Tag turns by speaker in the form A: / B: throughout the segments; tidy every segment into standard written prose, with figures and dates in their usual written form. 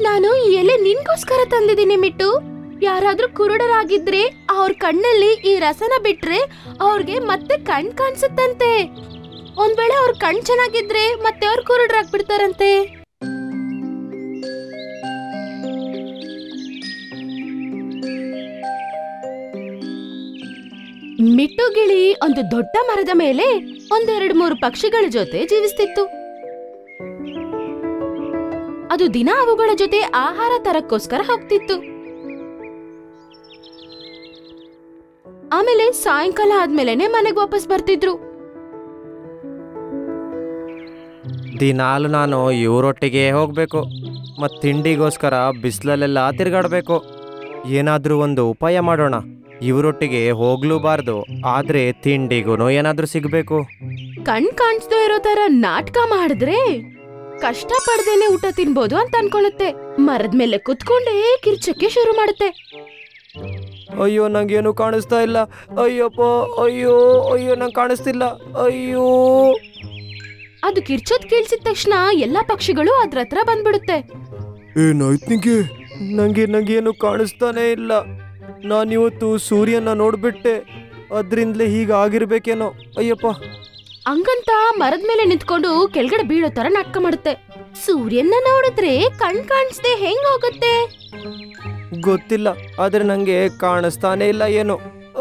A: ನಾನು ಈ ಎಲೆ ನಿನ್ಗೋಸ್ಕರ ತಂದಿದ್ದೀನಿ ಮಿಟ್ಟು. ಯಾರಾದ್ರೂ ಕುರುಡರಾಗಿದ್ರೆ ಅವ್ರ ಕಣ್ಣಲ್ಲಿ ಈ ರಸನ ಬಿಟ್ರೆ ಅವ್ರಿಗೆ ಮತ್ತೆ ಕಣ್ ಕಾಣಿಸುತ್ತಂತೆ. ಒಂದ್ ವೇಳೆ ಅವ್ರ ಕಣ್ ಚೆನ್ನಾಗಿದ್ರೆ ಮತ್ತೆ ಅವ್ರು ಕುರುಡರಾಗ್ಬಿಡ್ತಾರಂತೆ. ಮಿಟ್ಟು ಗಿಳಿ ಒಂದು ದೊಡ್ಡ ಮರದ ಮೇಲೆ 1-2-3 ಪಕ್ಷಿಗಳ ಜೊತೆ ಜೀವಿಸ್ತಿತ್ತು. ಅದು ದಿನ ಅವುಗಳ ಜೊತೆ ಆಹಾರ ತರಕ್ಕೋಸ್ಕರ ಹೋಗ್ತಿತ್ತು. ಆಮೇಲೆ ಸಾಯಂಕಾಲ ಆದ್ಮೇಲೆನೆ ಮನೆಗೆ ವಾಪಸ್ ಬರ್ತಿದ್ರು.
B: ದಿನಾಲು ನಾನು ಇವರೊಟ್ಟಿಗೆ ಹೋಗ್ಬೇಕು ಮತ್ತು ತಿಂಡಿಗೋಸ್ಕರ ಬಿಸಿಲಲ್ಲೆಲ್ಲ ತಿರ್ಗಾಡ್ಬೇಕು. ಏನಾದ್ರೂ ಒಂದು ಉಪಾಯ ಮಾಡೋಣ. ಇವರೊಟ್ಟಿಗೆ ಹೋಗ್ಲೂಬಾರ್ದು, ಆದ್ರೆ ತಿಂಡಿಗೂ ಏನಾದ್ರೂ ಸಿಗ್ಬೇಕು.
A: ಕಣ್ ಕಾಣಿಸ್ದೇ ಇರೋ ತರ ನಾಟಕ ಮಾಡಿದ್ರೆ ಕಷ್ಟ ಪಡ್ದೇನೆ ಊಟ ತಿನ್ಬೋದು ಅಂತ ಅನ್ಕೊಳ್ಳುತ್ತೆ. ಮರದ ಮೇಲೆ ಕುತ್ಕೊಂಡೇ ಕಿರ್ಚಕ್ಕೆ ಶುರು ಮಾಡುತ್ತೆ.
B: ಅಯ್ಯೋ, ನಂಗೇನು ಕಾಣಿಸ್ತಾ ಇಲ್ಲ. ಅಯ್ಯಪ್ಪ, ಅಯ್ಯೋ ಅಯ್ಯೋ, ನಂಗೆ ಕಾಣಿಸ್ತಿಲ್ಲ. ಅಯ್ಯೋ.
A: ಅದು ಕಿರ್ಚೋದ್ ಕೇಳಿಸಿದ ತಕ್ಷಣ ಎಲ್ಲಾ ಪಕ್ಷಿಗಳು ಅದ್ರ ಹತ್ರ ಬಂದ್ಬಿಡುತ್ತೆ.
B: ಏನಾಯ್ತು ನಿಂಗೆ? ನಂಗೇನು ಕಾಣಿಸ್ತಾನೆ ಇಲ್ಲ. ನಾನಿವತ್ತು ಸೂರ್ಯನ ನೋಡ್ಬಿಟ್ಟೆ, ಅದ್ರಿಂದಲೇ ಹೀಗಾಗಿರ್ಬೇಕೇನೋ. ಅಯ್ಯಪ್ಪ.
A: ಹಂಗಂತ ಮರದ ಮೇಲೆ ನಿಂತ್ಕೊಂಡು ಕೆಳಗಡೆ ಬೀಳೋ ತರ ನಾಟಕ ಮಾಡುತ್ತೆ. ಸೂರ್ಯನ ನೋಡಿದ್ರೆ ಕಣ್ ಕಾಣಿಸ್ದೆ ಹೆಂಗ್ ಹೋಗುತ್ತೆ?
B: ಗೊತ್ತಿಲ್ಲ, ಆದ್ರೆ ನಂಗೆ ಕಾಣಿಸ್ತಾನೆ ಇಲ್ಲ ಏನೋ.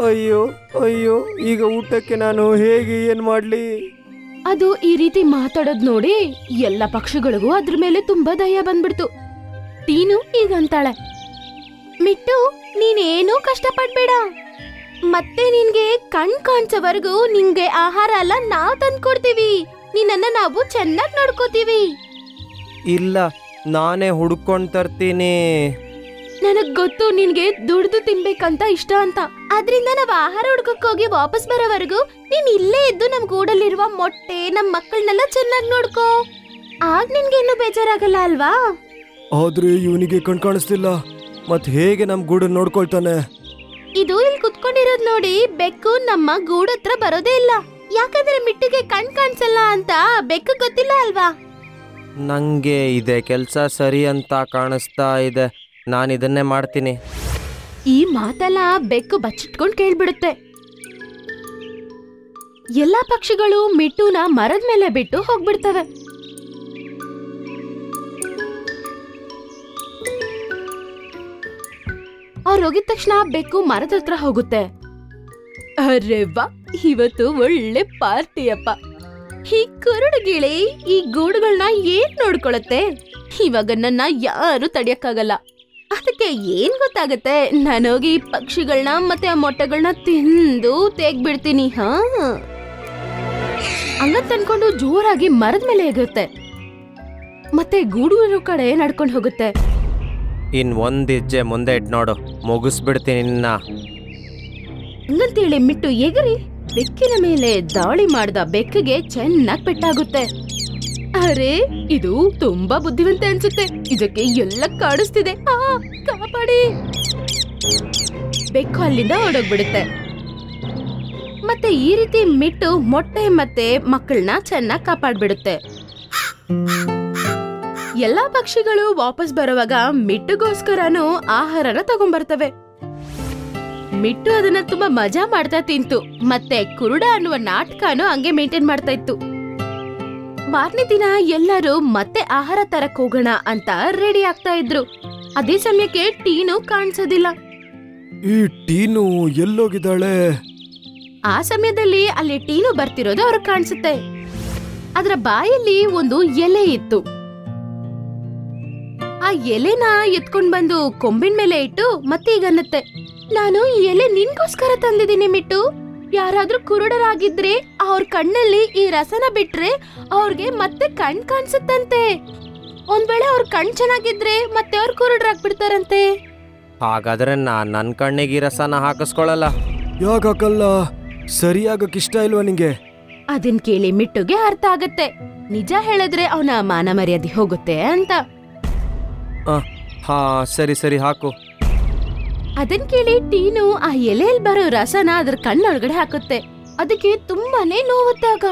B: ಅಯ್ಯೋ ಅಯ್ಯೋ, ಈಗ ಊಟಕ್ಕೆ ನಾನು ಹೇಗೆ ಏನ್ ಮಾಡ್ಲಿ?
A: ಅದು ಈ ರೀತಿ ಮಾತಾಡೋದ್ ನೋಡಿ ಎಲ್ಲ ಪಕ್ಷಿಗಳಿಗೂ ಅದ್ರ ಮೇಲೆ ತುಂಬಾ ದಯ ಬಂದ್ಬಿಡ್ತು. ಟೀನು ಈಗಂತಾಳೆ, ಮಿಟ್ಟು, ನೀನೇನೂ ಕಷ್ಟ ಪಡ್ಬೇಡ. ಮತ್ತೆ ನಿನ್ಗೆ ಕಣ್ ಕಾಣಿಸೋವರೆಗೂ ನಿಂಗೆ ಆಹಾರ ಎಲ್ಲ ನಾವ್ ತಂದ್ಕೊಡ್ತೀವಿ. ನಿನ್ನನ್ನ ನಾವು ಚೆನ್ನಾಗಿ ನೋಡ್ಕೋತೀವಿ.
B: ಇಲ್ಲ, ನಾನೇ ಹುಡ್ಕೊಂಡ್ ತರ್ತೀನಿ.
A: ನನಗ್ ಗೊತ್ತು ನಿನ್ಗೆ ದುಡ್ದು ತಿನ್ಬೇಕಂತ ಇಷ್ಟ ಅಂತ. ಆದ್ರಿಂದ ನಾವ್ ಆಹಾರ ಹುಡ್ಕಕ್ ಹೋಗಿ ವಾಪಸ್ ಬರೋವರೆಗೂ ನೀನ್ ಇಲ್ಲೇ ಇದ್ದು ನಮ್ ಗೂಡಲ್ಲಿರುವ ಮೊಟ್ಟೆ, ನಮ್ ಮಕ್ಕಳನ್ನೆಲ್ಲ ಚೆನ್ನಾಗಿ ನೋಡ್ಕೋ. ಆಗ ನಿನ್ಗೆ ಇನ್ನೂ ಬೇಜಾರಾಗಲ್ಲ ಅಲ್ವಾ?
B: ಆದ್ರೆ ಇವನಿಗೆ ಕಣ್ ಕಾಣಿಸ್ತಿಲ್ಲ, ಮತ್ ಹೇಗೆ ನಮ್ ಗೂಡನ್ನ ನೋಡ್ಕೊಳ್ತಾನೆ?
A: ಇದು ಇಲ್ಲಿ ಕುತ್ಕೊಂಡಿರೋದ್ ನೋಡಿ ಬೆಕ್ಕು ನಮ್ಮ ಗೂಡತ್ರ ಬರೋದೇ ಇಲ್ಲ. ಯಾಕಂದ್ರೆ ಮಿಟ್ಟಿಗೆ ಕಣ್ ಕಾಣಿಸಲ್ಲ ಅಂತ ಬೆಕ್ಕು ಗೊತ್ತಿಲ್ಲ ಅಲ್ವಾ?
B: ನಂಗೆ ಇದೆ ಕೆಲ್ಸ ಸರಿ ಅಂತ ಕಾಣಿಸ್ತಾ ಇದೆ. ನಾನಿದನ್ನೇ ಮಾಡ್ತೀನಿ.
A: ಈ ಮಾತೆಲ್ಲ ಬೆಕ್ಕು ಬಚ್ಚಿಟ್ಕೊಂಡ್ ಕೇಳ್ಬಿಡುತ್ತೆ. ಎಲ್ಲಾ ಪಕ್ಷಿಗಳು ಮಿಟ್ಟುನ ಮರದ ಮೇಲೆ ಬಿಟ್ಟು ಹೋಗ್ಬಿಡ್ತವೆ. ಅವ್ರು ಹೋಗಿದ ತಕ್ಷಣ ಬೆಕ್ಕು ಮರದ ಹತ್ರ ಹೋಗುತ್ತೆ. ಅರೆ ವಾ, ಇವತ್ತು ಒಳ್ಳೆ ಪಾರ್ಟಿಯಪ್ಪ. ಈ ಕುರುಡು ಗಿಳಿ ಈ ಗೂಡುಗಳನ್ನ ಏನ್ ನೋಡ್ಕೊಳತ್ತೆ? ಇವಾಗ ನನ್ನ ಯಾರು ತಡಿಯಕ್ಕಾಗಲ್ಲ. ಅದಕ್ಕೆ ಏನ್ ಗೊತ್ತಾಗತ್ತೆ, ನಾನೋಗಿ ಪಕ್ಷಿಗಳನ್ನ ಮತ್ತೆ ಆ ಮೊಟ್ಟೆಗಳನ್ನ ತಿಂದು ತೆಗ್ಬಿಡ್ತೀನಿ. ಹಂಗಂತ ಅನ್ಕೊಂಡು ಜೋರಾಗಿ ಮರದ ಮೇಲೆ ಎಗುತ್ತೆ. ಮತ್ತೆ ಗೂಡು ಇರೋ ಕಡೆ ನಡ್ಕೊಂಡು ಹೋಗುತ್ತೆ.
B: ಇನ್ ಒಂದ್ ಹೆಜ್ಜೆ ಮುಂದೆ ಇಟ್ ನೋಡು, ಮುಗಿಸ್ಬಿಡ್ತೀನಿ ನಿನ್ನ.
A: ಹಂಗಂತೇಳಿ ಮಿಟ್ಟು ಎಗರಿ ಬೆಕ್ಕಿನ ಮೇಲೆ ದಾಳಿ ಮಾಡ್ದ ಬೆಕ್ಕಿಗೆ ಚೆನ್ನಾಗಿ ಪೆಟ್ಟಾಗುತ್ತೆ. ಅರೆ, ಇದು ತುಂಬಾ ಬುದ್ಧಿವಂತ ಅನ್ಸುತ್ತೆ. ಇದಕ್ಕೆ ಎಲ್ಲ ಕಾಣಿಸ್ತಿದೆ. ಕಾಪಾಡಿ! ಬೆಕ್ಕು ಅಲ್ಲಿಂದ ಓಡೋಗ್ಬಿಡುತ್ತೆ. ಮತ್ತೆ ಈ ರೀತಿ ಮಿಟ್ಟು ಮೊಟ್ಟೆ ಮತ್ತೆ ಮಕ್ಕಳನ್ನ ಚೆನ್ನಾಗಿ ಕಾಪಾಡ್ಬಿಡುತ್ತೆ. ಎಲ್ಲಾ ಪಕ್ಷಿಗಳು ವಾಪಸ್ ಬರುವಾಗ ಮಿಟ್ಟುಗೋಸ್ಕರನೂ ಆಹಾರನ ತಗೊಂಡ್ಬರ್ತವೆ. ಮಿಟ್ಟು ಅದನ್ನ ತುಂಬಾ ಮಜಾ ಮಾಡ್ತಾ ತಿಂತು. ಮತ್ತೆ ಕುರುಡ ಅನ್ನುವ ನಾಟಕನೂ ಹಂಗೆ ಮೇಂಟೈನ್ ಮಾಡ್ತಾ ಇತ್ತು. ಮಾರನೇ ದಿನ ಎಲ್ಲರೂ ಮತ್ತೆ ಆಹಾರ ತರಕ್ ಹೋಗೋಣ ಅಂತ ರೆಡಿ ಆಗ್ತಾ ಇದ್ರು. ಅದೇ ಸಮಯಕ್ಕೆ ಟೀನು ಕಾಣಿಸೋದಿಲ್ಲ.
B: ಈ ಟೀನು ಎಲ್ಲೋಗಿದ್ದಾಳೆ?
A: ಆ ಸಮಯದಲ್ಲಿ ಅಲ್ಲಿ ಟೀನು ಬರ್ತಿರೋದು ಅವ್ರಿಗೆ ಕಾಣಿಸುತ್ತೆ. ಅದರ ಬಾಯಲ್ಲಿ ಒಂದು ಎಲೆ ಇತ್ತು. ಆ ಎಲೆನ ಎತ್ಕೊಂಡ್ ಬಂದು ಕೊಂಬಿನ ಮೇಲೆ ಇಟ್ಟು ಮತ್ತೆ ಈಗ ಅನ್ನತ್ತೆ, ನಾನು ಈ ಎಲೆ ನಿನ್ಗೋಸ್ಕರ ತಂದಿದ್ದೀನಿ ಮಿಟ್ಟು. ಯಾರಾದ್ರೂ ಕುರುಡರಾಗಿದ್ರೆ ಅವ್ರ ಕಣ್ಣಲ್ಲಿ ಈ ರಸನ ಬಿಟ್ರೆ ಅವ್ರಿಗೆ ಮತ್ತೆ ಕಣ್ ಕಾಣಿಸುತ್ತಂತೆ. ಒಂದ್ ವೇಳೆ ಅವ್ರ ಕಣ್ ಚೆನ್ನಾಗಿದ್ರೆ ಮತ್ತೆ ಅವ್ರು ಕುರುಡರಾಗ್ಬಿಡ್ತಾರಂತೆ.
B: ಹಾಗಾದ್ರೆ ನನ್ ಕಣ್ಣಿಗೆ ಈ ರಸನ ಹಾಕಿಸ್ಕೊಳಲ್ಲ. ಯಾಕಲ್ಲ? ಸರಿಯಾಗಕ್ ಇಷ್ಟ ಇಲ್ವಾ ನಿಂಗೆ?
A: ಅದನ್ ಕೇಳಿ ಮಿಟ್ಟುಗೆ ಅರ್ಥ ಆಗತ್ತೆ, ನಿಜ ಹೇಳಿದ್ರೆ ಅವನ ಮಾನ ಮರ್ಯಾದೆ ಹೋಗುತ್ತೆ ಅಂತ.
B: ಹಾ, ಸರಿ ಸರಿ ಹಾಕು.
A: ಅದನ್ ಕೇಳಿ ಟೀನು ಆ ಎಲೆಯಲ್ಲಿ ಬರೋ ರಸನ ಅದ್ರ ಕಣ್ಣೊಳಗಡೆ ಹಾಕುತ್ತೆ. ಅದಕ್ಕೆ ತುಂಬಾನೇ ನೋವುತ್ತೆ. ಆಗ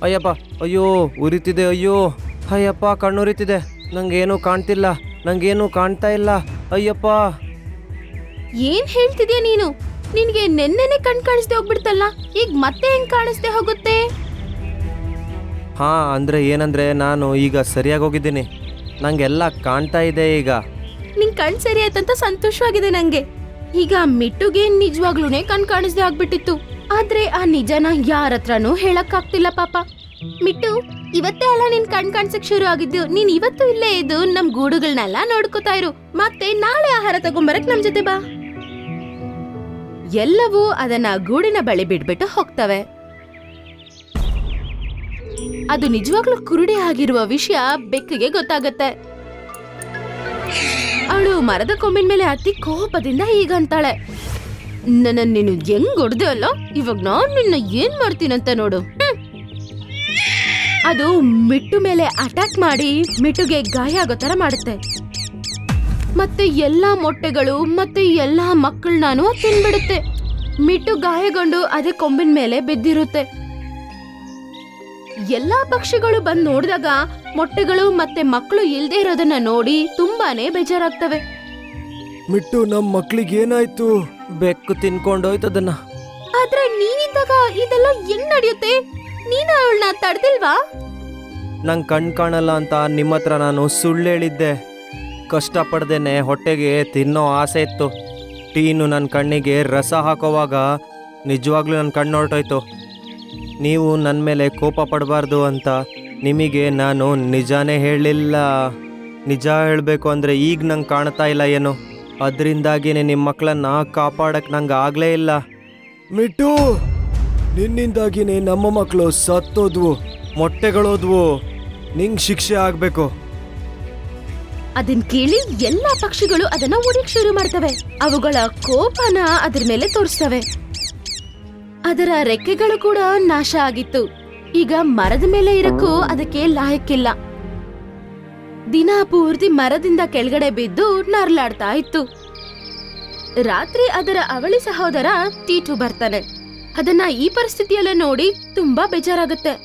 B: ಅಯ್ಯಪ್ಪ, ಅಯ್ಯೋ ಉರಿತಿದೆ, ಅಯ್ಯೋ ಅಯ್ಯಪ್ಪ ಕಣ್ಣುರಿತಿದೆ. ನಂಗೇನು ಕಾಣ್ತಿಲ್ಲ, ನಂಗೇನು ಕಾಣ್ತಾ ಇಲ್ಲ. ಅಯ್ಯಪ್ಪ.
A: ಏನ್ ಹೇಳ್ತಿದ್ಯಾ ನೀನು? ನಿನ್ಗೆ ನೆನ್ನೆನೆ ಕಣ್ ಕಾಣಿಸ್ದೆ ಹೋಗ್ಬಿಡ್ತಲ್ಲ, ಈಗ ಮತ್ತೆ ಹೆಂಗ್ ಕಾಣಿಸ್ದೆ ಹೋಗುತ್ತೆ?
B: ಹಾ, ಅಂದ್ರೆ ಏನಂದ್ರೆ ನಾನು ಈಗ ಸರಿಯಾಗಿ ಹೋಗಿದ್ದೀನಿ, ನಂಗೆಲ್ಲ ಕಾಣ್ತಾ ಇದೆ ಈಗ.
A: ನಿನ್ ಕಣ್ ಸರಿ ಆಯ್ತಂತ ಸಂತೋಷವಾಗಿದೆ ನಂಗೆ. ಈಗ ಮಿಟ್ಟುಗೆ ನಿಜವಾಗ್ಲೂನೆ ಕಣ್ ಕಾಣಿಸ್ದೆ ಆಗ್ಬಿಟ್ಟಿತ್ತು. ಆದ್ರೆ ಆ ನಿಜನ ಯಾರ ಹತ್ರನೂ ಹೇಳಕ್ ಆಗ್ತಿಲ್ಲ ಪಾಪ. ಮಿಟ್ಟು, ಇವತ್ತೇ ಅಲ್ಲ ನಿನ್ ಕಣ್ ಕಾಣಿಸಕ್ ಶುರು ಆಗಿದ್ದು. ನೀನ್ ಇವತ್ತು ಇಲ್ಲೇ ಇದ್ದು ನಮ್ ಗೂಡುಗಳನ್ನೆಲ್ಲ ನೋಡ್ಕೋತಾ ಇರು. ಮತ್ತೆ ನಾಳೆ ಆಹಾರ ತಗೊಂಬರಕ್ ನಮ್ ಜೊತೆ ಬಾ. ಎಲ್ಲವೂ ಅದನ್ನ ಗೂಡಿನ ಬಳಿ ಬಿಡ್ಬಿಟ್ಟು ಹೋಗ್ತವೆ. ಅದು ನಿಜವಾಗ್ಲೂ ಕುರುಡಿ ಆಗಿರುವ ವಿಷಯ ಬೆಕ್ಕಿಗೆ ಗೊತ್ತಾಗತ್ತೆ. ಅವಳು ಮರದ ಕೊಂಬಿನ ಮೇಲೆ ಹತ್ತಿ ಕೋಪದಿಂದ ಹೀಗಂತಾಳೆ, ನನ್ನ ನೀನು ಹೆಂಗ್ ಹೊಡ್ದೆ ಅಲ್ಲ, ಇವಾಗ ನಾನ್ ನಿನ್ನ ಏನ್ ಮಾಡ್ತೀನಂತ ನೋಡು. ಅದು ಮಿಟ್ಟು ಮೇಲೆ ಅಟ್ಯಾಕ್ ಮಾಡಿ ಮಿಟ್ಟುಗೆ ಗಾಯ ಆಗೋ ತರ ಮಾಡುತ್ತೆ. ಮತ್ತೆ ಎಲ್ಲಾ ಮೊಟ್ಟೆಗಳು ಮತ್ತೆ ಎಲ್ಲಾ ಮಕ್ಕಳನ್ನು ತಿನ್ಬಿಡುತ್ತೆ. ಮಿಟ್ಟು ಗಾಯಗೊಂಡು ಅದೇ ಕೊಂಬಿನ ಮೇಲೆ ಬಿದ್ದಿರುತ್ತೆ. ಎಲ್ಲಾ ಪಕ್ಷಿಗಳು ಬಂದ್ ನೋಡಿದಾಗ ಮೊಟ್ಟೆಗಳು ಮತ್ತೆ ಮಕ್ಕಳು ಇಲ್ದೇ ಇರೋದನ್ನ ನೋಡಿ ತುಂಬಾನೇ ಬೇಜಾರಾಗ್ತವೆ.
B: ಮಿಟ್ಟು, ನಮ್ ಮಕ್ಳಿಗೆ ಏನಾಯ್ತು? ಬೆಕ್ಕು ತಿನ್ಕೊಂಡೋಯ್ತದನ್ನ.
A: ಆದ್ರೆ ನೀನಿದ್ದಾಗ ಇದೆಲ್ಲ ಹೆಂಗ್ ನಡೆಯುತ್ತೆ? ನೀನು ಅವಳನ್ನ ತಡೆದಿಲ್ವಾ?
B: ನಂಗೆ ಕಣ್ ಕಾಣಲ್ಲ ಅಂತ ನಿಮ್ಮ ಹತ್ರ ನಾನು ಸುಳ್ಳು ಹೇಳಿದ್ದೆ. ಕಷ್ಟಪಡ್ದೇನೆ ಹೊಟ್ಟೆಗೆ ತಿನ್ನೋ ಆಸೆ ಇತ್ತು. ಟೀನು ನನ್ನ ಕಣ್ಣಿಗೆ ರಸ ಹಾಕೋವಾಗ ನಿಜವಾಗ್ಲೂ ನನ್ನ ಕಣ್ಣು ಹೊರಟೋಯ್ತು. ನೀವು ನನ್ನ ಮೇಲೆ ಕೋಪ ಪಡಬಾರ್ದು ಅಂತ ನಿಮಗೆ ನಾನು ನಿಜಾನೇ ಹೇಳಲಿಲ್ಲ. ನಿಜ ಹೇಳಬೇಕು ಅಂದರೆ ಈಗ ನಂಗೆ ಕಾಣ್ತಾ ಇಲ್ಲ ಏನು, ಅದರಿಂದಾಗಿನೇ ನಿಮ್ಮ ಮಕ್ಕಳನ್ನ ಕಾಪಾಡಕ್ಕೆ ನಂಗೆ ಆಗಲೇ ಇಲ್ಲ. ಮಿಟ್ಟು, ನಿನ್ನಿಂದಾಗಿನೇ ನಮ್ಮ ಮಕ್ಕಳು ಸತ್ತೋದ್ವು, ಮೊಟ್ಟೆಗಳೋದ್ವು. ನಿಂಗೆ ಶಿಕ್ಷೆ ಆಗಬೇಕು.
A: ಅದನ್ ಕೇಳಿ ಎಲ್ಲಾ ಪಕ್ಷಿಗಳು ಅದನ್ನ ಉಡಿಯಕ್ ಶುರು ಮಾಡ್ತವೆ. ಅವುಗಳ ಕೋಪನ ಅದ್ರ ಮೇಲೆ ತೋರಿಸ್ತವೆ. ಅದರ ರೆಕ್ಕೆಗಳು ಕೂಡ ನಾಶ ಆಗಿತ್ತು. ಈಗ ಮರದ ಮೇಲೆ ಇರಕ್ಕೂ ಅದಕ್ಕೆ ಲಾಯಕ್ಕಿಲ್ಲ. ದಿನ ಪೂರ್ತಿ ಮರದಿಂದ ಕೆಳಗಡೆ ಬಿದ್ದು ನರ್ಲಾಡ್ತಾ ಇತ್ತು. ರಾತ್ರಿ ಅದರ ಅವಳಿ ಸಹೋದರ ಟೀಟು ಬರ್ತಾನೆ. ಅದನ್ನ ಈ ಪರಿಸ್ಥಿತಿಯಲ್ಲ ನೋಡಿ ತುಂಬಾ ಬೇಜಾರಾಗುತ್ತೆ.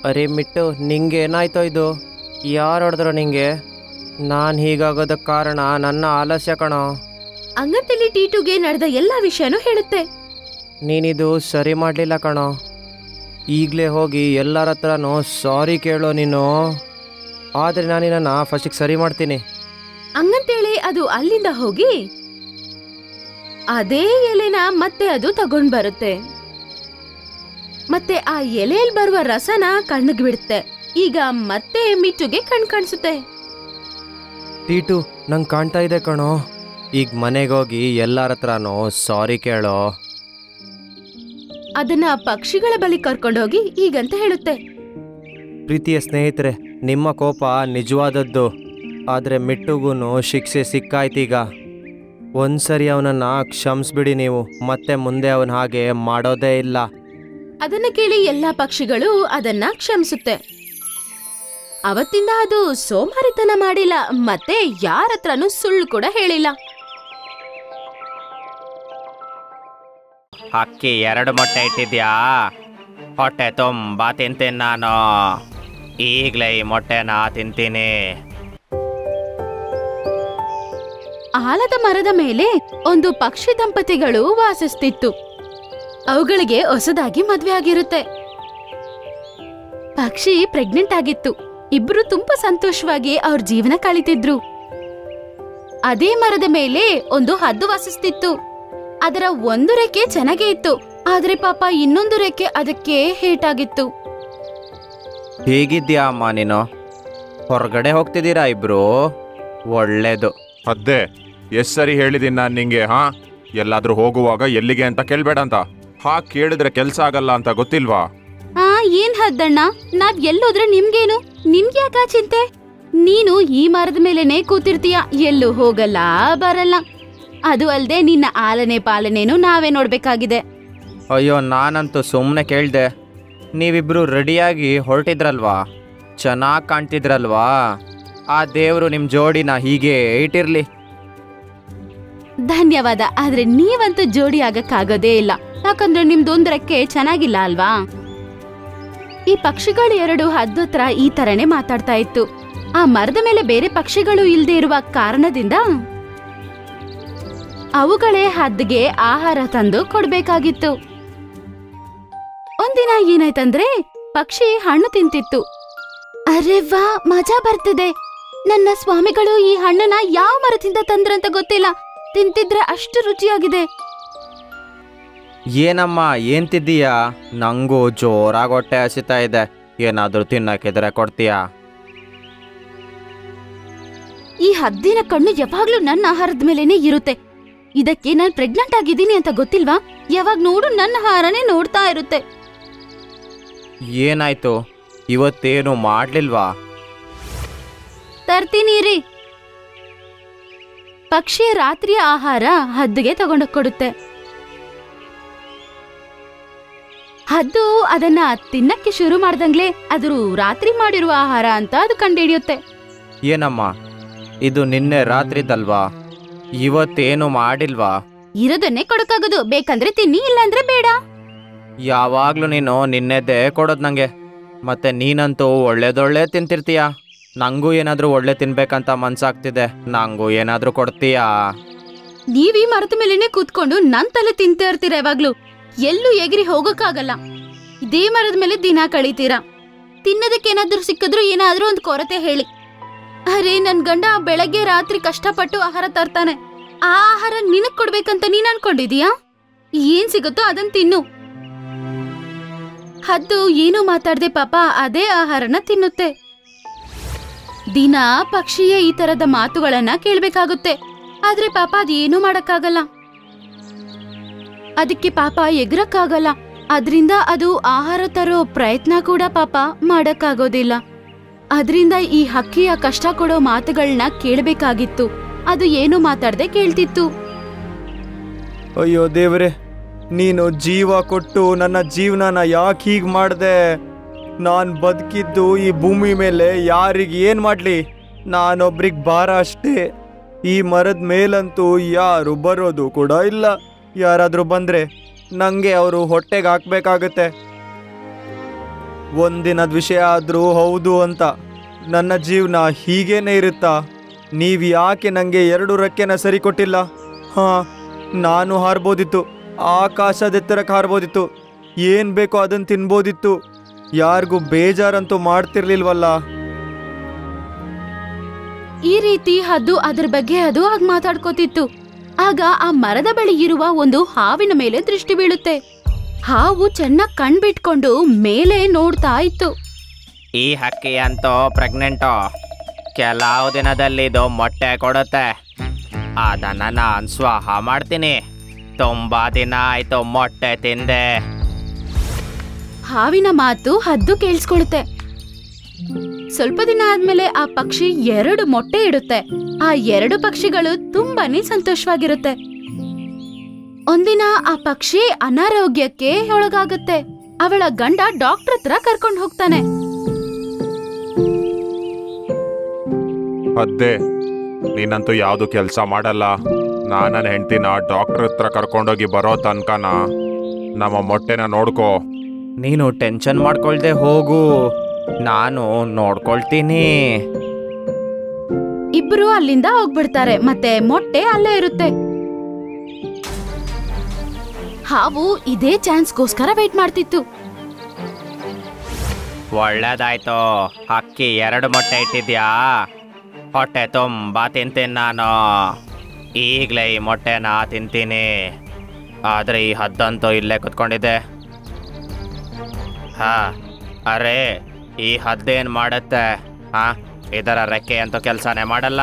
B: ಅರೆ ಮಿಟ್ಟು, ನಿಂಗೆ ಏನಾಯ್ತೋ ಇದು? ಯಾರು ಹೊಡೆದ್ರು ನಿಂಗೆ? ನಾನು ಹೀಗಾಗೋದಕ್ಕೆ ಕಾರಣ ನನ್ನ ಆಲಸ್ಯ ಕಣೋ.
A: ಅಂಗಂತಲ್ಲಿ ಟೀಟುಗೆ ನಡೆದ ಎಲ್ಲಾ ವಿಷಯನೂ ಹೇಳುತ್ತೆ.
B: ನೀನಿದು ಸರಿ ಮಾಡಲಿಲ್ಲ ಕಣೋ. ಈಗಲೇ ಹೋಗಿ ಎಲ್ಲರ ಹತ್ರನೂ ಸಾರಿ ಕೇಳೋ ನೀನು. ಆದರೆ ನಾನು ನಿನ್ನ ಫಸ್ಟಿಗೆ ಸರಿ ಮಾಡ್ತೀನಿ.
A: ಹಂಗಂತೇಳಿ ಅದು ಅಲ್ಲಿಂದ ಹೋಗಿ ಅದೇ ಎಲೆನ ಮತ್ತೆ ಅದು ತಗೊಂಡ್ ಬರುತ್ತೆ. ಮತ್ತೆ ಆ ಎಲೆಯಲ್ಲಿ ಬರುವ ರಸನ ಕಣ್ಣಿಗೆ ಬಿಡುತ್ತೆ. ಈಗ ಮತ್ತೆ ಮಿಟ್ಟುಗೆ ಕಣ್ ಕಾಣಿಸುತ್ತೆ.
B: ಟೀಟು, ನಂಗೆ ಕಾಣ್ತಾ ಇದೆ ಕಣೋ. ಈಗ ಮನೆಗೋಗಿ ಎಲ್ಲರ ಹತ್ರನೂ ಸಾರಿ ಕೇಳೋ.
A: ಅದನ್ನ ಪಕ್ಷಿಗಳ ಬಳಿ ಕರ್ಕೊಂಡೋಗಿ ಈಗಂತ ಹೇಳುತ್ತೆ.
B: ಪ್ರೀತಿಯ ಸ್ನೇಹಿತರೆ, ನಿಮ್ಮ ಕೋಪ ನಿಜವಾದದ್ದು. ಆದರೆ ಮಿಟ್ಟುಗೂ ಶಿಕ್ಷೆ ಸಿಕ್ಕಾಯ್ತೀಗ. ಒಂದ್ಸರಿ ಅವನನ್ನು ಕ್ಷಮಿಸ್ಬಿಡಿ ನೀವು. ಮತ್ತೆ ಮುಂದೆ ಅವನ ಹಾಗೆ ಮಾಡೋದೇ ಇಲ್ಲ.
A: ಅದನ್ನ ಕೇಳಿ ಎಲ್ಲಾ ಪಕ್ಷಿಗಳು ಅದನ್ನ ಕ್ಷಮಿಸುತ್ತೆ. ಅವತ್ತಿಂದ ಅದು ಸೋಮಾರಿತನ ಮಾಡಿಲ್ಲ, ಮತ್ತೆ ಯಾರ ಹತ್ರನೂ ಸುಳ್ಳು ಕೂಡ ಹೇಳಿಲ್ಲ.
C: ಹಕ್ಕಿ 2 ಮೊಟ್ಟೆ ಇಟ್ಟಿದ್ಯಾ? ಹೊಟ್ಟೆ ತುಂಬಾ ತಿಂತೀನಿ ನಾನು. ಈಗಲೇ ಈ ಮೊಟ್ಟೆನ ತಿಂತೀನಿ.
A: ಆಲದ ಮರದ ಮೇಲೆ ಒಂದು ಪಕ್ಷಿ ದಂಪತಿಗಳು ವಾಸಿಸ್ತಿತ್ತು. ಅವುಗಳಿಗೆ ಹೊಸದಾಗಿ ಮದ್ವೆ ಆಗಿರುತ್ತೆ. ಪಕ್ಷಿ ಪ್ರೆಗ್ನೆಂಟ್ ಆಗಿತ್ತು. ಇಬ್ರು ತುಂಬಾ ಸಂತೋಷವಾಗಿ ಅವ್ರ ಜೀವನ ಕಳೀತಿದ್ರು. ಅದೇ ಮರದ ಮೇಲೆ ಒಂದು ಹದ್ದು ವಾಸಿಸ್ತಿತ್ತು. ಅದರ ಒಂದು ರೆಕ್ಕೆ ಚೆನ್ನಾಗೇ ಇತ್ತು, ಆದ್ರೆ ಪಾಪ ಇನ್ನೊಂದು ರೆಕ್ಕೆ ಅದಕ್ಕೆ ಹೇಟಾಗಿತ್ತು.
C: ಹೇಗಿದ್ಯಾ ಅಮ್ಮ ನೀನು? ಹೊರಗಡೆ ಹೋಗ್ತಿದ್ದೀರಾ ಇಬ್ರು? ಒಳ್ಳೇದು.
D: ಅದ್ದೇ ಎಷ್ಟು ಸರಿ ಹೇಳಿದ್ದೀನಿ ನಾನು ನಿಂಗೆ. ಎಲ್ಲಾದ್ರೂ ಹೋಗುವಾಗ ಎಲ್ಲಿಗೆ ಅಂತ ಕೇಳ್ಬೇಡ ಅಂತ. ಕೇಳಿದ್ರೆ ಕೆಲ್ಸ ಆಗಲ್ಲ ಅಂತ ಗೊತ್ತಿಲ್ವಾ?
A: ಏನ್ ಹದ್ದಣ್ಣ, ನಾವ್ ಎಲ್ಲೋದ್ರೆ ನಿಮ್ಗೇನು? ನಿಮ್ಗೆ ಯಾಕ ಚಿಂತೆ? ನೀನು ಈ ಮರದ ಮೇಲೆನೆ ಕೂತಿರ್ತೀಯ, ಎಲ್ಲೂ ಹೋಗಲ್ಲ ಬರಲ್ಲ. ಅದು ಅಲ್ದೆ ನಿನ್ನ ಆಲನೆ ಪಾಲನೆನು ನಾವೇ ನೋಡ್ಬೇಕಾಗಿದೆ.
C: ಅಯ್ಯೋ, ನಾನಂತೂ ಸುಮ್ಮನೆ ಕೇಳ್ದೆ. ನೀವಿಬ್ರು ರೆಡಿಯಾಗಿ ಹೊರಟಿದ್ರಲ್ವಾ, ಚೆನ್ನಾಗಿ ಕಾಣ್ತಿದ್ರಲ್ವಾ. ಆ ದೇವರು ನಿಮ್ಮ ಜೋಡಿನ ಹೀಗೆ ಇಟ್ಟಿರ್ಲಿ.
A: ಧನ್ಯವಾದ. ಆದ್ರೆ ನೀವಂತೂ ಜೋಡಿ ಆಗಕ್ಕಾಗೋದೇ ಇಲ್ಲ, ಯಾಕಂದ್ರೆ ನಿಮ್ದೊಂದು ರೆಕ್ಕೆ ಚೆನ್ನಾಗಿಲ್ಲ ಅಲ್ವಾ? ಈ ಪಕ್ಷಿಗಳು ಎರಡು ಹದ್ದು ಹತ್ರ ಈ ತರನೇ ಮಾತಾಡ್ತಾ ಇತ್ತು. ಆ ಮರದ ಮೇಲೆ ಬೇರೆ ಪಕ್ಷಿಗಳು ಇಲ್ದೇ ಇರುವ ಕಾರಣದಿಂದ ಅವುಗಳೇ ಹದ್ದಿಗೆ ಆಹಾರ ತಂದು ಕೊಡ್ಬೇಕಾಗಿತ್ತು. ಒಂದಿನ ಏನಾಯ್ತಂದ್ರೆ ಪಕ್ಷಿ ಹಣ್ಣು ತಿಂತಿತ್ತು. ಅರೆ ವಾ, ಮಜಾ ಬರ್ತಿದೆ. ನನ್ನ ಸ್ವಾಮಿಗಳು ಈ ಹಣ್ಣನ್ನ ಯಾವ ಮರದಿಂದ ತಂದ್ರಂತ ಗೊತ್ತಿಲ್ಲ. ತಿಂತಿದ್ರೆ ಅಷ್ಟು ರುಚಿಯಾಗಿದೆ.
C: ಏನಮ್ಮ ಏನ್ ತಿದ್ದೀಯಾ? ನಂಗೂ ಜೋರಾಗಿ ಹೊಟ್ಟೆ ಹಸಿತಾ ಇದೆ. ಏನಾದ್ರೂ ತಿನ್ನಕ್ಕಿದ್ರೆ ಕೊಡ್ತೀಯಾ?
A: ಈ ಹದ್ದಿನ ಕಣ್ಣು ಯಾವಾಗ್ಲೂ ನನ್ನ ಆಹಾರದ ಮೇಲೇನೆ ಇರುತ್ತೆ. ಇದಕ್ಕೆ ನಾನ್ ಪ್ರೆಗ್ನೆಂಟ್ ಆಗಿದ್ದೀನಿ ಅಂತ ಗೊತ್ತಿಲ್ವಾ? ಯಾವಾಗ ನೋಡು ನನ್ನ ಆಹಾರನೇ ನೋಡ್ತಾ ಇರುತ್ತೆ.
C: ಏನಾಯ್ತು? ಇವತ್ತೇನು ಮಾಡ್ಲಿಲ್ವಾ?
A: ತರ್ತೀನಿ ರೀ. ಪಕ್ಷಿಯ ರಾತ್ರಿಯ ಆಹಾರ ಹದ್ದಿಗೆ ತಗೊಂಡು ಕೊಡುತ್ತೆ. ಹದ್ದು ಅದನ್ನ ತಿನ್ನಕ್ಕೆ ಶುರು ಮಾಡ್ದಂಗ್ಲೆ ಅದು ರಾತ್ರಿ ಮಾಡಿರುವ ಆಹಾರ ಅಂತ ಅದು ಕಂಡುಹಿಡಿಯುತ್ತೆ.
C: ಏನಮ್ಮ, ಇದು ನಿನ್ನೆ ರಾತ್ರಿದಲ್ವಾ? ಇವತ್ತೇನು ಮಾಡಿಲ್ವಾ?
A: ಇರೋದನ್ನೇ ಕೊಡಕ್ಕಾಗೋದು. ಬೇಕಂದ್ರೆ ತಿನ್ನಿ, ಇಲ್ಲಾಂದ್ರೆ ಬೇಡ.
C: ಯಾವಾಗ್ಲೂ ನೀನು ನಿನ್ನೆದ್ದೇ ಕೊಡೋದು ನಂಗೆ. ಮತ್ತೆ ನೀನಂತೂ ಒಳ್ಳೇದೊಳ್ಳೆ ತಿಂತಿರ್ತೀಯ. ನಂಗೂ ಏನಾದ್ರೂ ಒಳ್ಳೆ ತಿನ್ಬೇಕಂತ ಮನ್ಸಾಗ್ತಿದೆ. ನಂಗೂ ಏನಾದ್ರೂ ಕೊಡ್ತೀಯಾ?
A: ನೀವೀ ಮರದ ಮೇಲೆನೆ ಕೂತ್ಕೊಂಡು ನನ್ ತಲೆ ತಿಂತಾ ಇರ್ತೀರ. ಯಾವಾಗ್ಲೂ ಎಲ್ಲೂ ಎಗಿರಿ ಹೋಗಕ್ಕಾಗಲ್ಲ. ಇದೇ ಮರದ ಮೇಲೆ ದಿನ ಕಳೀತೀರಾ. ತಿನ್ನೋದಕ್ಕೆ ಏನಾದ್ರೂ ಸಿಕ್ಕಿದ್ರು ಏನಾದ್ರೂ ಒಂದು ಕೊರತೆ ಹೇಳಿ. ಅರೆ, ನನ್ ಗಂಡ ಬೆಳಗ್ಗೆ ರಾತ್ರಿ ಕಷ್ಟಪಟ್ಟು ಆಹಾರ ತರ್ತಾನೆ. ಆ ಆಹಾರ ನಿನಗ್ ಕೊಡ್ಬೇಕಂತ ನೀನ್ ಅನ್ಕೊಂಡಿದೀಯಾ? ಏನ್ ಸಿಗುತ್ತೋ ಅದನ್ ತಿನ್ನು. ಹದ್ದು ಏನೂ ಮಾತಾಡ್ದೆ ಪಾಪ ಅದೇ ಆಹಾರನ ತಿನ್ನುತ್ತೆ. ದಿನ ಪಕ್ಷಿಯ ಈ ತರದ ಮಾತುಗಳನ್ನ ಕೇಳ್ಬೇಕಾಗುತ್ತೆ. ಆದ್ರೆ ಪಾಪ ಅದೇನೂ ಮಾಡಕ್ಕಾಗಲ್ಲ. ಅದಕ್ಕೆ ಪಾಪ ಎಗರಕ್ಕಾಗಲ್ಲ. ಅದ್ರಿಂದ ಅದು ಆಹಾರ ತರೋ ಪ್ರಯತ್ನ ಕೂಡ ಪಾಪ ಮಾಡಕ್ಕಾಗೋದಿಲ್ಲ. ಅದ್ರಿಂದ ಈ ಹಕ್ಕಿಯ ಕಷ್ಟ ಕೊಡೋ ಮಾತುಗಳನ್ನ ಕೇಳಬೇಕಾಗಿತ್ತು. ಅದು ಏನು ಮಾತಾಡ್ದೆ ಕೇಳ್ತಿತ್ತು.
B: ಅಯ್ಯೋ ದೇವ್ರೆ, ನೀನು ಜೀವ ಕೊಟ್ಟು ನನ್ನ ಜೀವನನ ಯಾಕೆ ಹೀಗೆ ಮಾಡಿದೆ? ನಾನು ಬದುಕಿದ್ದು ಈ ಭೂಮಿ ಮೇಲೆ ಯಾರಿಗೆ ಏನು ಮಾಡಲಿ? ನಾನೊಬ್ರಿಗೆ ಭಾರ ಅಷ್ಟೇ. ಈ ಮರದ ಮೇಲಂತೂ ಯಾರು ಬರೋದು ಕೂಡ ಇಲ್ಲ. ಯಾರಾದರೂ ಬಂದರೆ ನನಗೆ ಅವರು ಹೊಟ್ಟೆಗೆ ಹಾಕಬೇಕಾಗತ್ತೆ. ಒಂದಿನದ ವಿಷಯ ಆದರೂ ಹೌದು ಅಂತ ನನ್ನ ಜೀವನ ಹೀಗೇನೆ ಇರುತ್ತಾ? ನೀವು ಯಾಕೆ ನನಗೆ 2 ರೆಕ್ಕೆನ ಸರಿ ಕೊಟ್ಟಿಲ್ಲ? ಹಾಂ, ನಾನು ಹಾರ್ಬೋದಿತ್ತು. ಆಕಾಶದೆತ್ತರಕ್ಕೆ ಹಾರ್ಬೋದಿತ್ತು. ಏನು ಬೇಕೋ ಅದನ್ನು ತಿನ್ಬೋದಿತ್ತು. ಯಾರಿಗೂ ಬೇಜಾರಂತೂ ಮಾಡ್ತಿರ್ಲಿಲ್ವಲ್ಲ.
A: ಈ ರೀತಿ ಹದ್ದು ಅದ್ರ ಬಗ್ಗೆ ಅದು ಆಗ ಮಾತಾಡ್ಕೋತಿತ್ತು. ಆಗ ಆ ಮರದ ಬಳಿ ಇರುವ ಒಂದು ಹಾವಿನ ಮೇಲೆ ದೃಷ್ಟಿ ಬೀಳುತ್ತೆ. ಹಾವು ಚೆನ್ನಾಗಿ ಕಣ್ಬಿಟ್ಕೊಂಡು ಮೇಲೆ ನೋಡ್ತಾ ಇತ್ತು.
C: ಈ ಹಕ್ಕಿ ಅಂತೂ ಪ್ರೆಗ್ನೆಂಟು. ಕೆಲವು ದಿನದಲ್ಲಿ ಇದು ಮೊಟ್ಟೆ ಕೊಡುತ್ತೆ. ಅದನ್ನ ನಾನು ಸ್ವಾಹ ಮಾಡ್ತೀನಿ. ತುಂಬಾ ದಿನ ಆಯ್ತು ಮೊಟ್ಟೆ ತಿಂದೆ.
A: ಹಾವಿನ ಮಾತು ಹದ್ದು ಕೇಳಿಸ್ಕೊಳುತ್ತೆ. ಸ್ವಲ್ಪ ದಿನ ಆದ್ಮೇಲೆ ಆ ಪಕ್ಷಿ 2 ಮೊಟ್ಟೆ ಇಡುತ್ತೆ. ಆ 2 ಪಕ್ಷಿಗಳು ತುಂಬಾನೇ ಸಂತೋಷವಾಗಿರುತ್ತೆ. ಒಂದಿನ ಆ ಪಕ್ಷಿ ಅನಾರೋಗ್ಯಕ್ಕೆ ಒಳಗಾಗುತ್ತೆ. ಅವಳ ಗಂಡ ಡಾಕ್ಟರ್ ಹತ್ರ ಕರ್ಕೊಂಡು ಹೋಗ್ತಾನೆ.
D: ಅದ್ದೇ, ನೀನಂತೂ ಯಾವುದು ಕೆಲಸ ಮಾಡಲ್ಲ. ನನ್ನ ಹೆಂಡ್ತಿನ ಡಾಕ್ಟರ್ ಹತ್ರ ಕರ್ಕೊಂಡೋಗಿ ಬರೋ ತನಕನ ನಮ್ಮ ಮೊಟ್ಟೆನ ನೋಡ್ಕೋ.
C: ನೀನು ಟೆನ್ಷನ್ ಮಾಡ್ಕೊಳ್ದೆ ಹೋಗು, ನಾನು ನೋಡ್ಕೊಳ್ತೀನಿ.
A: ಇಬ್ರು ಅಲ್ಲಿಂದ ಹೋಗ್ಬಿಡ್ತಾರೆ. ಮತ್ತೆ ಮೊಟ್ಟೆ ಅಲ್ಲೇ ಇರುತ್ತೆ. ಹಾವು ಇದೇ ಚಾನ್ಸ್ಗೋಸ್ಕರ ವೇಟ್ ಮಾಡ್ತಿತ್ತು.
C: ಒಳ್ಳೇದಾಯ್ತು, ಹಕ್ಕಿ 2 ಮೊಟ್ಟೆ ಇಟ್ಟಿದ್ಯಾ? ಹೊಟ್ಟೆ ತುಂಬಾ ತಿಂತೀನಿ ನಾನು. ಈಗಲೇ ಈ ಮೊಟ್ಟೆನ ತಿಂತೀನಿ. ಆದರೆ ಈ ಹದ್ದಂತೂ ಇಲ್ಲೇ ಕುತ್ಕೊಂಡಿದೆ. ಹಾ, ಅರೆ, ಈ ಹದ್ದೇನು ಮಾಡುತ್ತೆ? ಹಾ, ಇದರ ರೆಕ್ಕೆ ಅಂತೂ ಕೆಲಸನೇ ಮಾಡಲ್ಲ.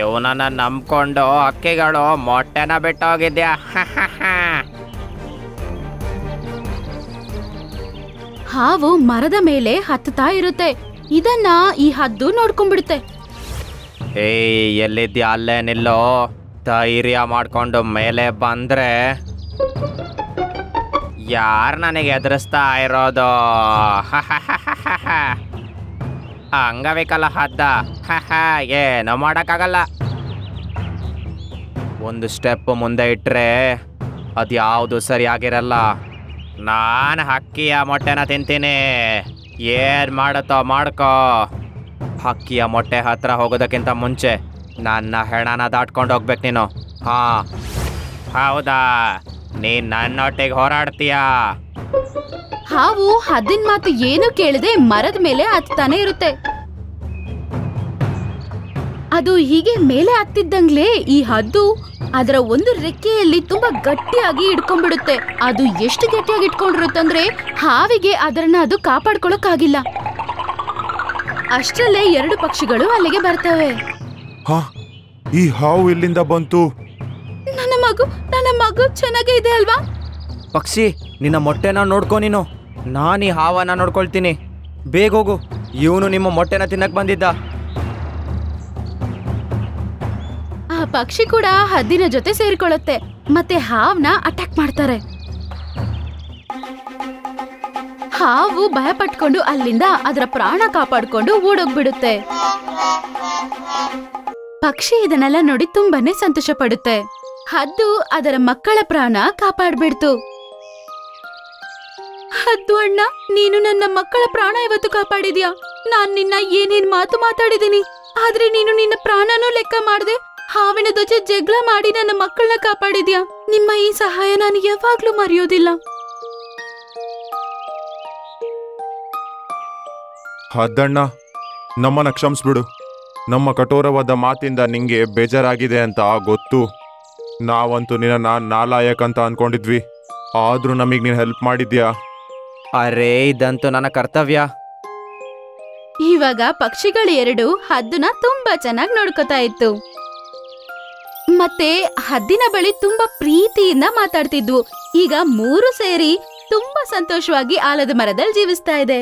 C: ಇವನನ್ನ ನಂಬ್ಕೊಂಡು ಹಕ್ಕಿಗಳು ಮೊಟ್ಟೆನ ಬಿಟ್ಟೋಗಿದ್ಯಾ?
A: ಹಾವು ಮರದ ಮೇಲೆ ಹತ್ತುತ್ತಾ ಇರುತ್ತೆ. ಇದನ್ನ ಈ ಹದ್ದು ನೋಡ್ಕೊಂಡ್ಬಿಡುತ್ತೆ.
C: ಏಯ್, ಎಲ್ಲಿದ್ಯಾ? ಅಲ್ಲೇ ನಿಲ್ಲೋ. ಧೈರ್ಯ ಮಾಡ್ಕೊಂಡು ಮೇಲೆ ಬಂದ್ರೆ ಯಾರು ನನಗೆ ಎದುರಿಸ್ತಾ ಇರೋದು? ಅಂಗವಿಕಲ ಹದ್ದ, ಏನೂ ಮಾಡೋಕ್ಕಾಗಲ್ಲ. ಒಂದು ಸ್ಟೆಪ್ ಮುಂದೆ ಇಟ್ಟರೆ ಅದ್ಯಾವುದು ಸರಿಯಾಗಿರಲ್ಲ. ನಾನು ಹಕ್ಕಿಯ ಮೊಟ್ಟೆನ ತಿಂತೀನಿ. ಏನು ಮಾಡುತ್ತೋ ಮಾಡ್ಕೋ. ಹಕ್ಕಿಯ ಮೊಟ್ಟೆ ಹತ್ರ ಹೋಗೋದಕ್ಕಿಂತ ಮುಂಚೆ ನನ್ನ ಹೆಣನ ದಾಟ್ಕೊಂಡು ಹೋಗ್ಬೇಕು ನೀನು. ಹಾ ಹೌದಾ, ನೀನ್ ನನ್ನೊಟ್ಟಿಗೆ ಹೋರಾಡ್ತೀಯಾ?
A: ಹಾವು ಹದ್ದಿನ ಮಾತು ಏನು ಕೇಳದೆ ಮರದ ಮೇಲೆ ಹತ್ತಾನೆ ಇರುತ್ತೆ. ಅದು ಹೀಗೆ ಮೇಲೆ ಹತ್ತಿದ್ದಂಗ್ಲೇ ಈ ಹದ್ದು ಅದರ ಒಂದು ರೆಕ್ಕೆಯಲ್ಲಿ ತುಂಬಾ ಗಟ್ಟಿಯಾಗಿ ಇಟ್ಕೊಂಡ್ಬಿಡುತ್ತೆ. ಅದು ಎಷ್ಟು ಗಟ್ಟಿಯಾಗಿ ಇಟ್ಕೊಂಡಿರುತ್ತಂದ್ರೆ ಹಾವಿಗೆ ಅದನ್ನ ಅದು ಕಾಪಾಡ್ಕೊಳಕ್ಕಾಗಿಲ್ಲ. ಅಷ್ಟರಲ್ಲೇ 2 ಪಕ್ಷಿಗಳು ಅಲ್ಲಿಗೆ ಬರ್ತವೆ.
D: ಹಾ, ಈ ಹಾವು ಇಲ್ಲಿಂದ ಬಂತು?
A: ನನ್ನ ಮಗು ಚೆನ್ನಾಗೇ ಇದೆ ಅಲ್ವಾ?
B: ಪಕ್ಷಿ, ನಿನ್ನ ಮೊಟ್ಟೆನ ನೋಡ್ಕೊ ನೀನು. ನಾನು ಈ ಹಾವನ್ನ ನೋಡ್ಕೊಳ್ತೀನಿ. ಬೇಗ ಹೋಗು, ಇವನು ನಿಮ್ಮ ಮೊಟ್ಟೆನ ತಿನ್ನಕ್ ಬಂದಿದ್ದ.
A: ಆ ಪಕ್ಷಿ ಕೂಡ ಹದ್ದಿನ ಜೊತೆ ಸೇರಿಕೊಳ್ಳುತ್ತೆ ಮತ್ತೆ ಹಾವ್ನ ಅಟ್ಯಾಕ್ ಮಾಡ್ತಾರೆ. ಹಾವು ಭಯ ಪಟ್ಕೊಂಡು ಅಲ್ಲಿಂದ ಅದರ ಪ್ರಾಣ ಕಾಪಾಡ್ಕೊಂಡು ಓಡೋಗ್ಬಿಡುತ್ತೆ. ಪಕ್ಷಿ ಇದನ್ನೆಲ್ಲ ನೋಡಿ ತುಂಬಾನೇ ಸಂತೋಷ ಪಡುತ್ತೆ. ಹದ್ದು ಅದರ ಮಕ್ಕಳ ಪ್ರಾಣ ಕಾಪಾಡ್ಬಿಡ್ತು. ಹದ್ದು ಅಣ್ಣ, ನೀನು ನನ್ನ ಮಕ್ಕಳ ಪ್ರಾಣ ಇವತ್ತು ಕಾಪಾಡಿದ್ಯಾ. ನಾನ್ ನಿನ್ನ ಏನೇನ್ ಮಾತು ಮಾತಾಡಿದೀನಿ, ಆದ್ರೆ ನೀನು ನಿನ್ನ ಪ್ರಾಣನೂ ಲೆಕ್ಕ ಮಾಡದೆ ಹಾವಿನ ಜೊತೆ ಜಗಳ ಮಾಡಿ ನನ್ನ ಮಕ್ಕಳನ್ನ ಕಾಪಾಡಿದ್ಯಾ. ನಿಮ್ಮ ಈ ಸಹಾಯ ನಾನು ಯಾವಾಗ್ಲೂ ಮರೆಯೋದಿಲ್ಲ.
D: ಹದ್ದಣ್ಣ, ನಮ್ಮನ್ನ ಕ್ಷಮಿಸ್ಬಿಡು. ನಮ್ಮ ಕಠೋರವಾದ ಮಾತಿಂದ ನಿಂಗೆ ಬೇಜಾರಾಗಿದೆ ಅಂತ ಗೊತ್ತು. ನಾವಂತೂ ನಿನ್ನ ನಾಲಾಯಕ್ ಅಂತ ಅನ್ಕೊಂಡಿದ್ವಿ, ಆದ್ರೂ ನಮಗ್ ನೀನ್ ಹೆಲ್ಪ್ ಮಾಡಿದ್ಯಾ.
B: ಅರೇ, ಇದಂತೂ ನನ್ನ ಕರ್ತವ್ಯ.
A: ಇವಾಗ ಪಕ್ಷಿಗಳು 2 ಹದ್ದನ್ನ ತುಂಬಾ ಚೆನ್ನಾಗಿ ನೋಡ್ಕೊತಾ ಇತ್ತು ಮತ್ತೆ ಹದ್ದಿನ ಬಳಿ ತುಂಬಾ ಪ್ರೀತಿಯಿಂದ ಮಾತಾಡ್ತಿದ್ವು. ಈಗ 3 ಸೇರಿ ತುಂಬಾ ಸಂತೋಷವಾಗಿ ಆಲದ ಮರದಲ್ಲಿ ಜೀವಿಸ್ತಾ ಇದೆ.